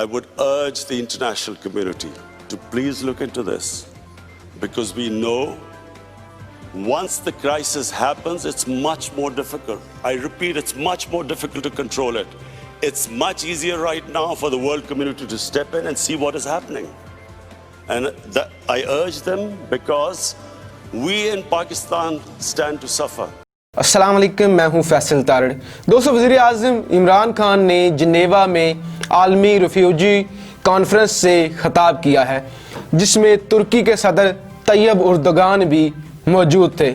I would urge the international community to please look into this, because we know once the crisis happens, it's much more difficult. I repeat, it's much more difficult to control it. It's much easier right now for the world community to step in and see what is happening. And I urge them because we in Pakistan stand to suffer. अस्सलाम वालेकुम, मैं हूं फैसल तारड़। दोस्तों, वज़ीर आज़म इमरान खान ने Geneva में आलमी refugee conference से खिताब किया है, जिसमें तुर्की के सदर तैयब उर्दगान भी मौजूद थे।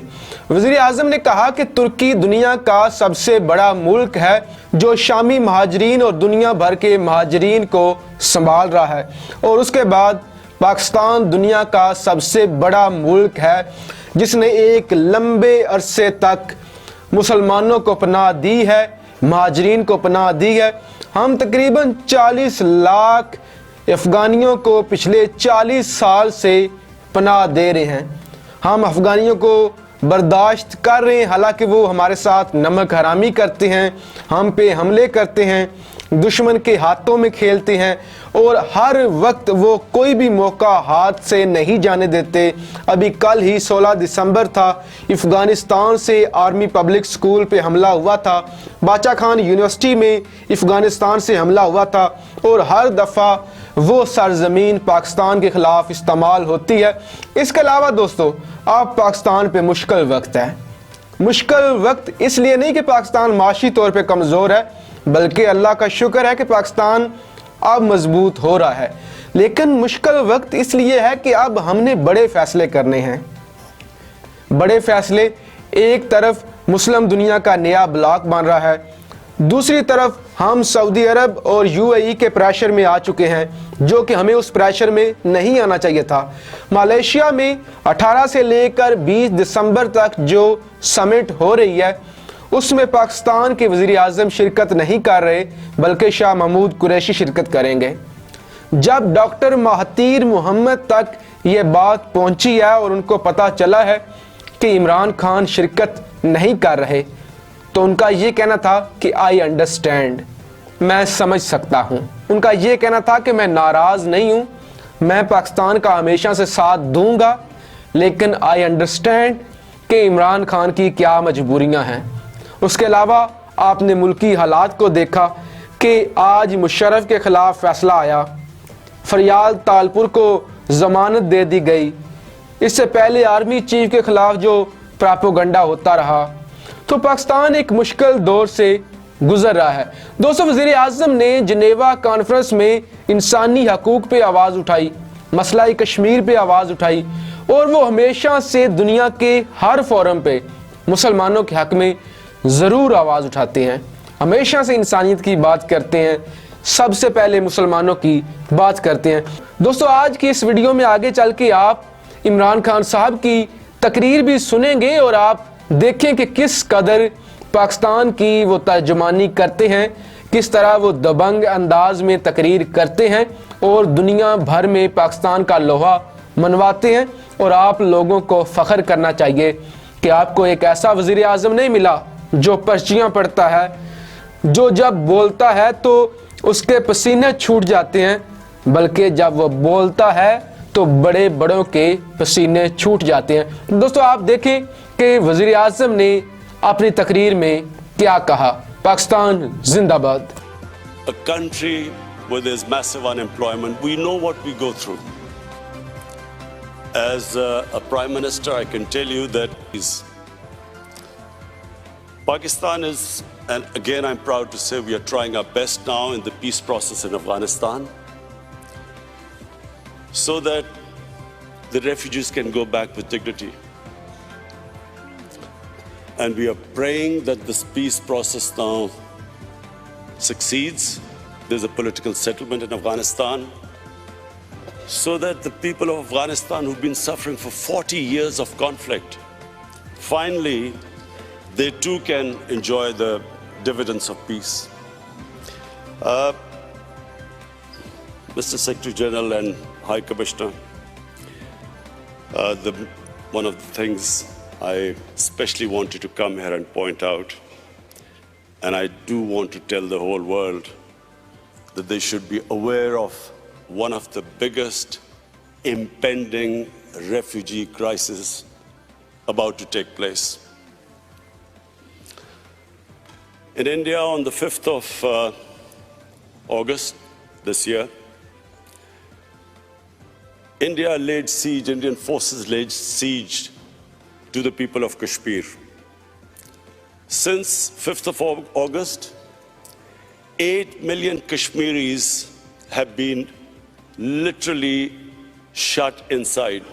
वज़ीर आज़म ने कहा कि तुर्की दुनिया का सबसे बड़ा मुल्क है जो शामी महाजरीन और दुनिया भर के महाजरीन को संभाल रहा है, और उसके बाद पाकिस्तान दुनिया का सबसे बड़ा मुल्क है जिसने एक लंबे अरसे तक मुसलमानों को पनाह दी है, महाजरीन को पनाह दी है। हम तकरीबन 40 लाख अफ़गानियों को पिछले 40 साल से पनाह दे रहे हैं। हम अफ़गानियों को बर्दाश्त कर रहे हैं, हालांकि वो हमारे साथ नमक हरामी करते हैं, हम पे हमले करते हैं, दुश्मन के हाथों में खेलते हैं, और हर वक्त वो कोई भी मौका हाथ से नहीं जाने देते। अभी कल ही 16 दिसंबर था, अफ़गानिस्तान से आर्मी पब्लिक स्कूल पे हमला हुआ था, बाचा खान यूनिवर्सिटी में अफ़गानिस्तान से हमला हुआ था, और हर दफ़ा वो सरजमीन पाकिस्तान के ख़िलाफ़ इस्तेमाल होती है। इसके अलावा दोस्तों, अब पाकिस्तान पे मुश्किल वक्त है। मुश्किल वक्त इसलिए नहीं कि पाकिस्तान माशी तौर पे कमज़ोर है, बल्कि अल्लाह का शुक्र है कि पाकिस्तान अब मजबूत हो रहा है। लेकिन मुश्किल वक्त इसलिए है कि अब हमने बड़े फ़ैसले करने हैं। बड़े फ़ैसले, एक तरफ मुस्लिम दुनिया का नया ब्लॉक बन रहा है, दूसरी तरफ हम सऊदी अरब और यूएई के प्रेशर में आ चुके हैं, जो कि हमें उस प्रेशर में नहीं आना चाहिए था। मलेशिया में 18 से लेकर 20 दिसंबर तक जो समिट हो रही है, उसमें पाकिस्तान के वज़ीर आज़म शिरकत नहीं कर रहे, बल्कि शाह महमूद कुरैशी शिरकत करेंगे। जब डॉक्टर महातीर मोहम्मद तक ये बात पहुंची है और उनको पता चला है कि इमरान खान शिरकत नहीं कर रहे, तो उनका ये कहना था कि आई अंडरस्टैंड, मैं समझ सकता हूँ। उनका ये कहना था कि मैं नाराज़ नहीं हूँ, मैं पाकिस्तान का हमेशा से साथ दूंगा, लेकिन आई अंडरस्टैंड कि इमरान खान की क्या मजबूरियाँ हैं। उसके अलावा आपने मुल्की हालात को देखा कि आज मुशर्रफ के ख़िलाफ़ फ़ैसला आया, फरियाल तालपुर को ज़मानत दे दी गई, इससे पहले आर्मी चीफ के ख़िलाफ़ जो प्रोपेगेंडा होता रहा। तो पाकिस्तान एक मुश्किल दौर से गुज़र रहा है। दोस्तों, वज़ीर आज़म ने जिनेवा कॉन्फ्रेंस में इंसानी हकूक़ पे आवाज़ उठाई, मसला कश्मीर पे आवाज़ उठाई, और वो हमेशा से दुनिया के हर फोरम पे मुसलमानों के हक़ में ज़रूर आवाज़ उठाते हैं, हमेशा से इंसानियत की बात करते हैं, सबसे पहले मुसलमानों की बात करते हैं। दोस्तों, आज की इस वीडियो में आगे चल के आप इमरान खान साहब की तकरीर भी सुनेंगे और आप देखें कि किस कदर पाकिस्तान की वो तर्जुमानी करते हैं, किस तरह वो दबंग अंदाज में तकरीर करते हैं और दुनिया भर में पाकिस्तान का लोहा मनवाते हैं। और आप लोगों को फ़ख्र करना चाहिए कि आपको एक ऐसा वज़ीर आज़म नहीं मिला जो पर्चियाँ पढ़ता है, जो जब बोलता है तो उसके पसीने छूट जाते हैं, बल्कि जब वो बोलता है तो बड़े बड़ों के पसीने छूट जाते हैं। दोस्तों, आप देखें कि वज़ीर आज़म ने अपनी तकरीर में क्या कहा। पाकिस्तान जिंदाबाद। A country where there's massive unemployment, we know what we go through. As a Prime Minister, I can tell you that Pakistan is, and again I'm proud to say, we are trying our best now in the peace process in Afghanistan, so that the refugees can go back with dignity. And we are praying that this peace process now succeeds. There's a political settlement in Afghanistan, so that the people of Afghanistan who've been suffering for 40 years of conflict, finally, they too can enjoy the dividends of peace. Mr. Secretary General and High Commissioner, one of the things I especially wanted to come here and point out, and I do want to tell the whole world, that they should be aware of one of the biggest impending refugee crises about to take place. In India, on the 5th of August this year, Indian forces laid siege to the people of Kashmir. Since 5th of August, 8 million Kashmiris have been literally shut inside.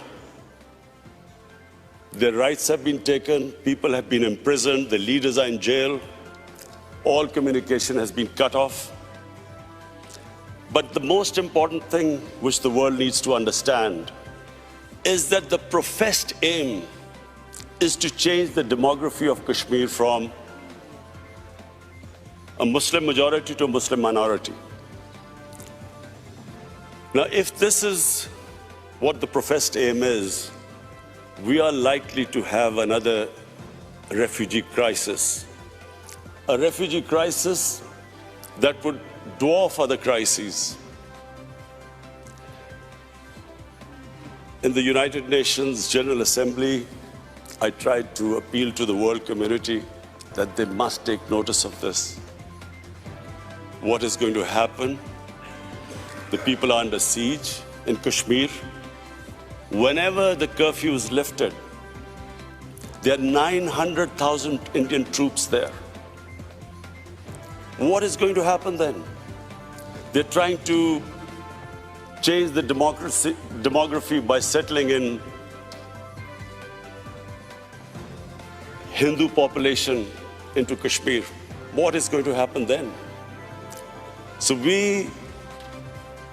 Their rights have been taken, people have been imprisoned, the leaders are in jail, all communication has been cut off. But the most important thing which the world needs to understand is that the professed aim is to change the demography of Kashmir from a Muslim majority to a Muslim minority. Now, if this is what the professed aim is, we are likely to have another refugee crisis. A refugee crisis that would dwarf other crises. In the United Nations General Assembly, I tried to appeal to the world community that they must take notice of this. What is going to happen? The people are under siege in Kashmir. Whenever the curfew is lifted, there are 900,000 Indian troops there. What is going to happen then? They're trying to change the demography by settling in Hindu population into Kashmir. What is going to happen then? So we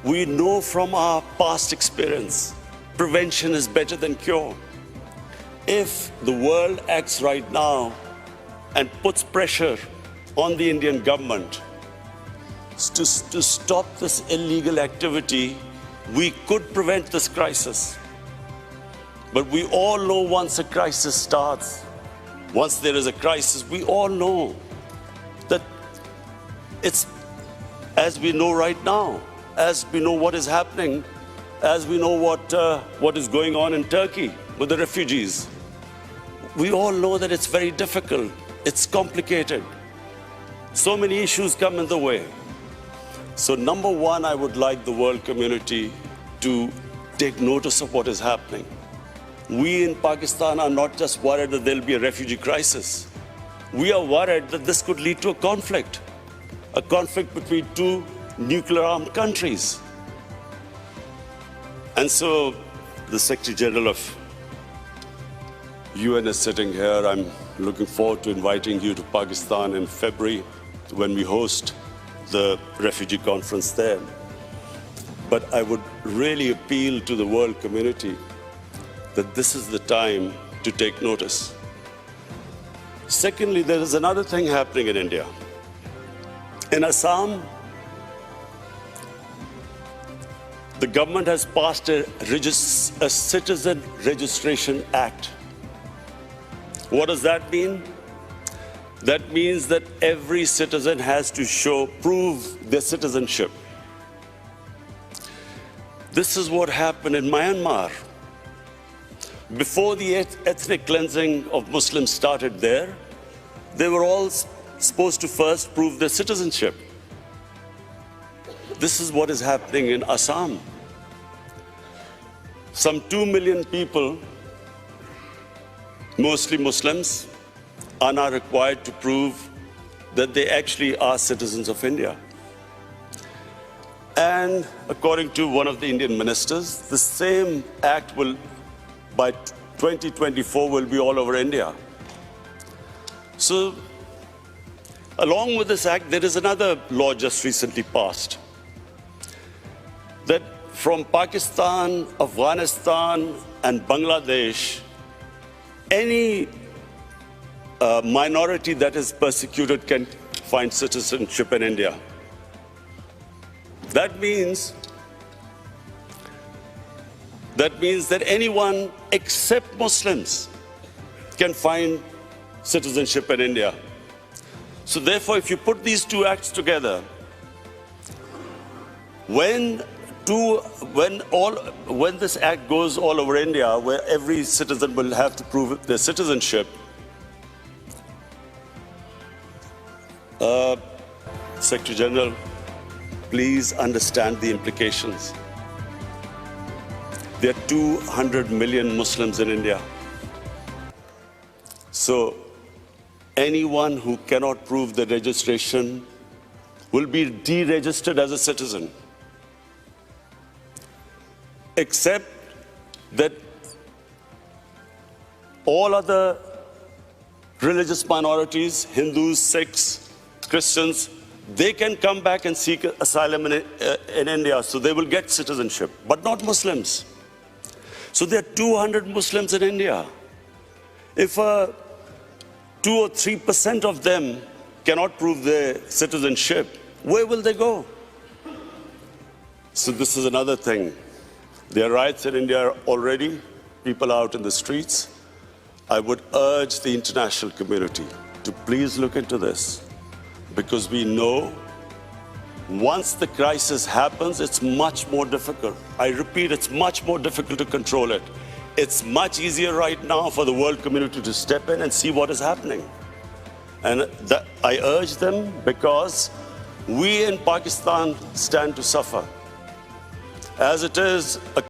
know from our past experience, prevention is better than cure. If the world acts right now and puts pressure on the Indian government to stop this illegal activity, we could prevent this crisis. But we all know once a crisis starts, once there is a crisis, we all know that it's as we know right now, as we know what is happening, as we know what is going on in Turkey with the refugees. We all know that it's very difficult, it's complicated. So many issues come in the way. So number one, I would like the world community to take notice of what is happening. We in Pakistan are not just worried that there'll be a refugee crisis. We are worried that this could lead to a conflict between two nuclear-armed countries. And so the Secretary General of UN is sitting here. I'm looking forward to inviting you to Pakistan in February when we host the refugee conference there. But I would really appeal to the world community that this is the time to take notice. Secondly, there is another thing happening in India. In Assam, the government has passed a Citizen Registration Act. What does that mean? That means that every citizen has to prove their citizenship. This is what happened in Myanmar. Before the ethnic cleansing of Muslims started there, they were all supposed to first prove their citizenship. This is what is happening in Assam. Some 2 million people, mostly Muslims, are now required to prove that they actually are citizens of India. And according to one of the Indian ministers, the same act will, by 2024, will be all over India. So, along with this act, there is another law just recently passed that from Pakistan, Afghanistan, and Bangladesh, any minority that is persecuted can find citizenship in India. That means that anyone except Muslims can find citizenship in India. So therefore, if you put these two acts together, When when this act goes all over India, where every citizen will have to prove their citizenship, Secretary General, please understand the implications. There are 200 million Muslims in India. So anyone who cannot prove the registration will be deregistered as a citizen, except that all other religious minorities, Hindus, Sikhs, Christians, they can come back and seek asylum in India, so they will get citizenship, but not Muslims. So there are 200 Muslims in India. If 2 or 3% of them cannot prove their citizenship, where will they go? So this is another thing. There are riots in India already, people are out in the streets. I would urge the international community to please look into this, because we know once the crisis happens, it's much more difficult. I repeat, it's much more difficult to control it. It's much easier right now for the world community to step in and see what is happening. And I urge them, because we in Pakistan stand to suffer. As it is,